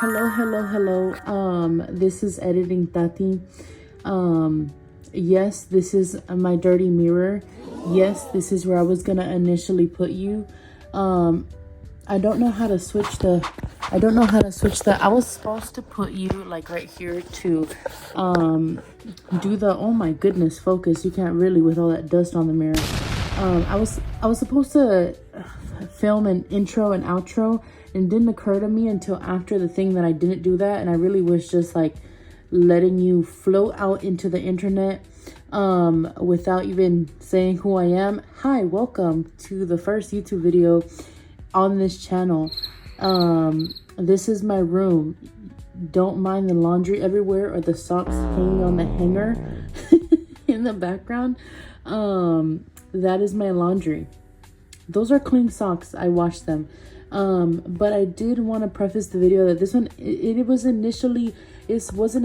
Hello. This is editing Tati. Yes, this is my dirty mirror. Yes, this is where I was gonna initially put you. I don't know how to switch the I was supposed to put you like right here to do the, oh my goodness, focus. You can't really with all that dust on the mirror. I was supposed to film an intro and outro, and it didn't occur to me until after the thing that I didn't do that, and I really was just like letting you float out into the internet without even saying who I am. Hi, welcome to the first YouTube video on this channel. This is my room. Don't mind the laundry everywhere or the socks hanging on the hanger in the background. That is my laundry. Those are clean socks. I washed them. But I did want to preface the video that this one, it wasn't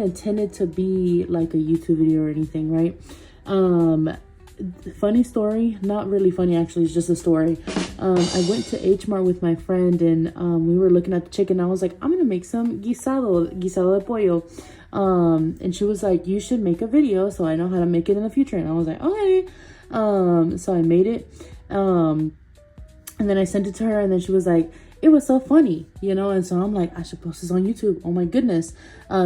intended to be like a YouTube video or anything, right? Funny story, not really funny actually, it's just a story. I went to H Mart with my friend, and we were looking at the chicken. I was like, I'm gonna make some guisado de pollo. And she was like, you should make a video so I know how to make it in the future. And I was like, okay. So I made it. And then I sent it to her, and then she was like, it was so funny, you know? And so I'm like, I should post this on YouTube. Oh my goodness.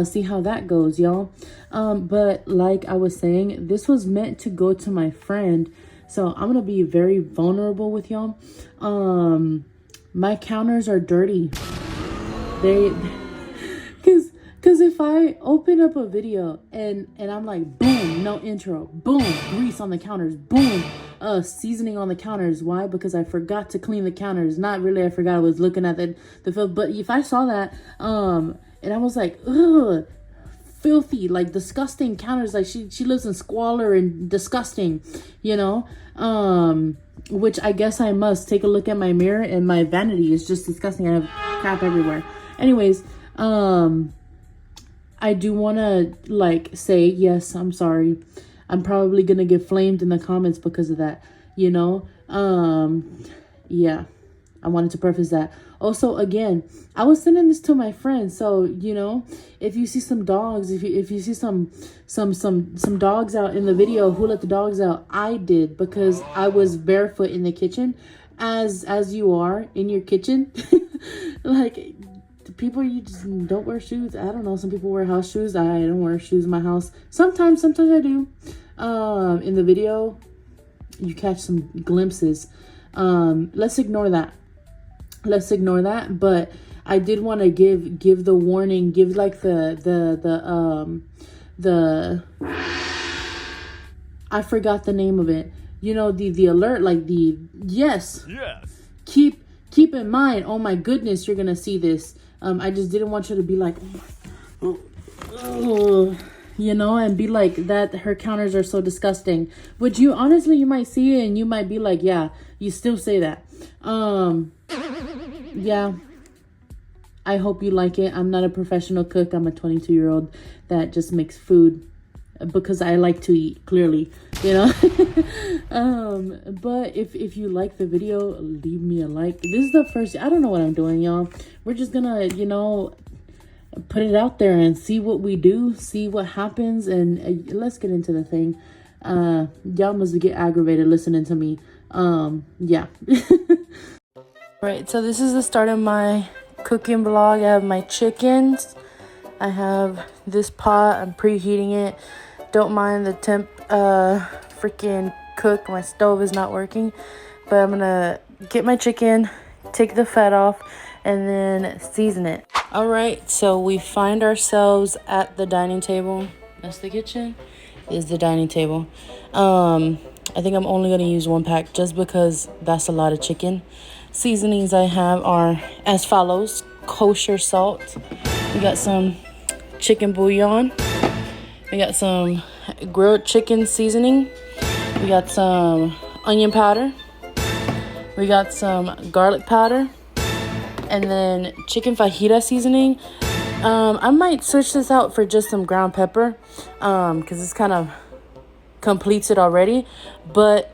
See how that goes, y'all. But like I was saying, this was meant to go to my friend. So I'm going to be very vulnerable with y'all. My counters are dirty. Cause if I open up a video and I'm like, boom, no intro, boom, grease on the counters, boom, seasoning on the counters. Why? Because I forgot to clean the counters. Not really, I forgot. I was looking at the film. But if I saw that, and I was like, ugh, filthy, like disgusting counters. Like she lives in squalor and disgusting, you know. Which I guess I must take a look at my mirror, and my vanity is just disgusting. I have crap everywhere. Anyways, I do want to like say, yes, I'm sorry. I'm probably going to get flamed in the comments because of that, you know? Yeah, I wanted to preface that. Also, again, I was sending this to my friends. So, you know, if you see some dogs, if you see some dogs out in the video, who let the dogs out? I did, because I was barefoot in the kitchen, as you are in your kitchen. Like, people, you just don't wear shoes. I don't know. Some people wear house shoes. I don't wear shoes in my house. Sometimes I do. In the video, you catch some glimpses. Let's ignore that. But I did want to give the warning, give like the I forgot the name of it. You know, the alert, like the yes. Keep in mind. Oh my goodness, you're gonna see this. I just didn't want you to be like, oh, you know, and be like that. Her counters are so disgusting. Which you honestly, you might see it and you might be like, yeah, you still say that. Yeah, I hope you like it. I'm not a professional cook. I'm a 22-year-old that just makes food because I like to eat, clearly, you know. But if you like the video, leave me a like. This is the first, I don't know what I'm doing, y'all. We're just gonna, you know, put it out there and see what we do, see what happens, and let's get into the thing. Y'all must get aggravated listening to me. Yeah. Right, so this is the start of my cooking vlog. I have my chickens. I have this pot. I'm preheating it. Don't mind the temp freaking cook. My stove is not working. But I'm gonna get my chicken, take the fat off, and then season it. All right, so we find ourselves at the dining table. That's the kitchen. Is the dining table. I think I'm only gonna use one pack just because that's a lot of chicken. Seasonings I have are as follows: kosher salt. We got some chicken bouillon. We got some grilled chicken seasoning. We got some onion powder. We got some garlic powder. And then chicken fajita seasoning. I might switch this out for just some ground pepper, because this kind of completes it already. But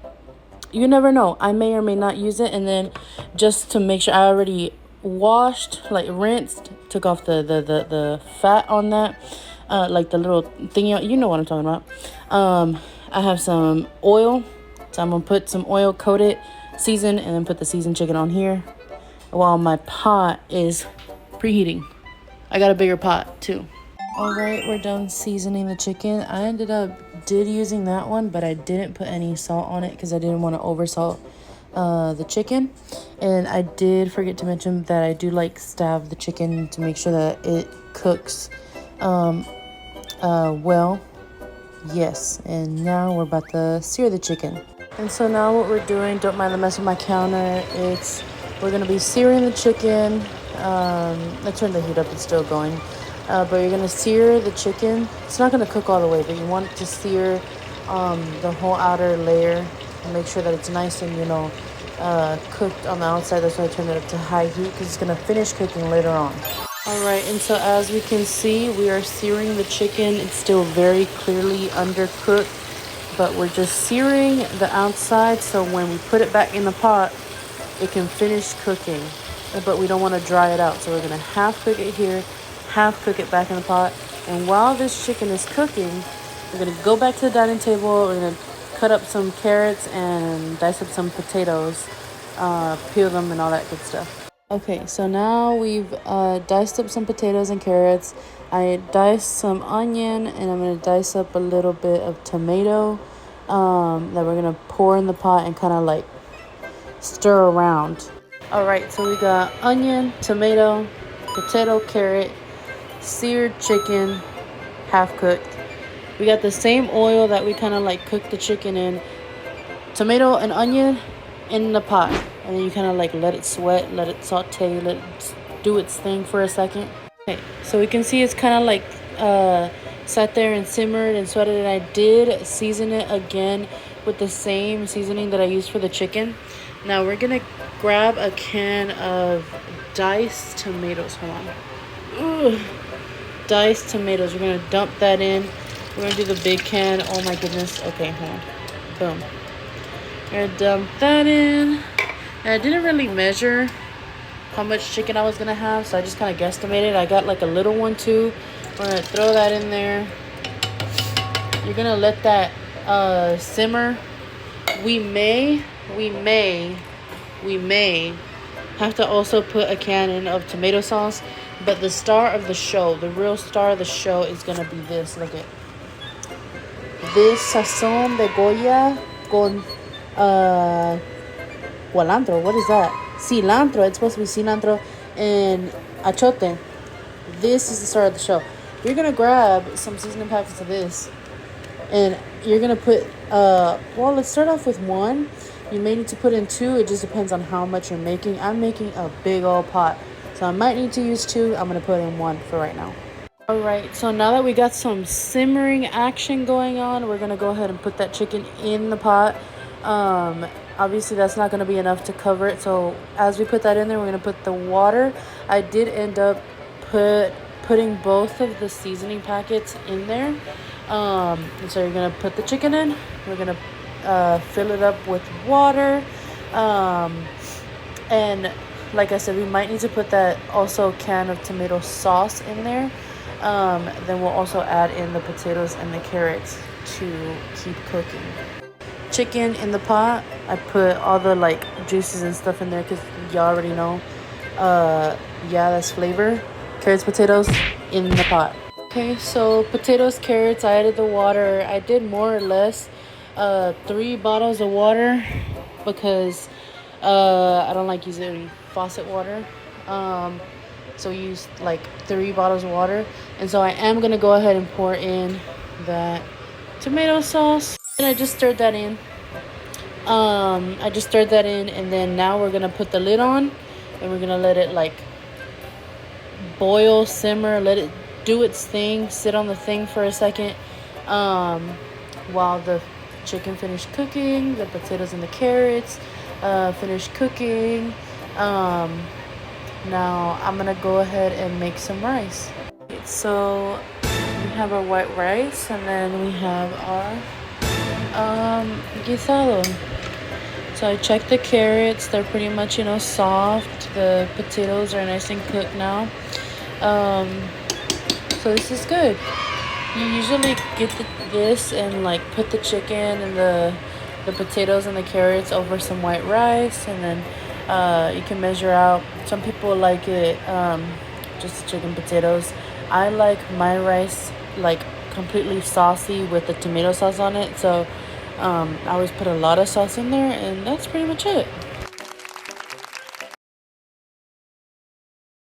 you never know. I may or may not use it. And then just to make sure, I already washed, like rinsed, took off the fat on that, like the little thing, you know what I'm talking about. I have some oil, so I'm gonna put some oil, coat it, season, and then put the seasoned chicken on here while my pot is preheating. I got a bigger pot too. All right, we're done seasoning the chicken. I did using that one, but I didn't put any salt on it because I didn't want to oversalt the chicken. And I did forget to mention that I do like stab the chicken to make sure that it cooks well. Yes, and now we're about to sear the chicken. And so now what we're doing, don't mind the mess with my counter, we're gonna be searing the chicken. I turned the heat up, it's still going. But you're gonna sear the chicken. It's not gonna cook all the way, but you want to sear the whole outer layer and make sure that it's nice and, cooked on the outside. That's why I turned it up to high heat, because it's gonna finish cooking later on. All right, and so as we can see, we are searing the chicken. It's still very clearly undercooked, but we're just searing the outside so when we put it back in the pot, it can finish cooking. But we don't want to dry it out, so we're gonna half cook it here, half cook it back in the pot. And while this chicken is cooking, we're gonna go back to the dining table. We're gonna cut up some carrots and dice up some potatoes, peel them and all that good stuff. Okay, so now we've diced up some potatoes and carrots. I diced some onion, and I'm gonna dice up a little bit of tomato that we're gonna pour in the pot and kind of like stir around. All right, so we got onion, tomato, potato, carrot, seared chicken, half cooked. We got the same oil that we kind of like cooked the chicken in, tomato and onion in the pot, and then you kind of like let it sweat, let it saute, let it do its thing for a second. Okay, so we can see it's kind of like sat there and simmered and sweated, and I did season it again with the same seasoning that I used for the chicken. Now we're gonna grab a can of diced tomatoes. Hold on. Ugh. Diced tomatoes. We're gonna dump that in. We're gonna do the big can. Oh my goodness. Okay, hold on. Boom. We're gonna dump that in. And I didn't really measure how much chicken I was gonna have, so I just kind of guesstimated. I got like a little one too. We're gonna throw that in there. You're gonna let that simmer. We may have to also put a can in of tomato sauce, but the star of the show, the real star of the show, is gonna be this. Look at this sazon de Goya con culantro. What is that? Cilantro. It's supposed to be cilantro and achote. This is the star of the show. You're gonna grab some seasoning packets of this, and you're gonna put well, let's start off with one. You may need to put in two. It just depends on how much you're making. I'm making a big old pot, so I might need to use two. I'm gonna put in one for right now. All right, so now that we got some simmering action going on, we're gonna go ahead and put that chicken in the pot. Obviously that's not gonna be enough to cover it, so as we put that in there, we're gonna put the water. I did end up putting both of the seasoning packets in there. And so you're gonna put the chicken in. We're gonna fill it up with water, and like I said, we might need to put that also can of tomato sauce in there. Then we'll also add in the potatoes and the carrots to keep cooking. Chicken in the pot, I put all the like juices and stuff in there because y'all already know. Yeah, that's flavor. Carrots, potatoes in the pot. Okay, so potatoes, carrots, I added the water. I did more or less 3 bottles of water because I don't like using faucet water. So we used like 3 bottles of water. And so I am going to go ahead and pour in that tomato sauce. And I just stirred that in. And then now we're going to put the lid on. And we're going to let it like boil, simmer, let it do its thing, sit on the thing for a second. While the chicken finished cooking, the potatoes and the carrots finished cooking. Now I'm gonna go ahead and make some rice. So we have our white rice, and then we have our guisado. So I checked the carrots. They're pretty much, you know, soft. The potatoes are nice and cooked now. So this is good. You usually get this and like put the chicken and the potatoes and the carrots over some white rice, and then you can measure out. Some people like it just chicken potatoes. I like my rice like completely saucy with the tomato sauce on it. So I always put a lot of sauce in there, and that's pretty much it.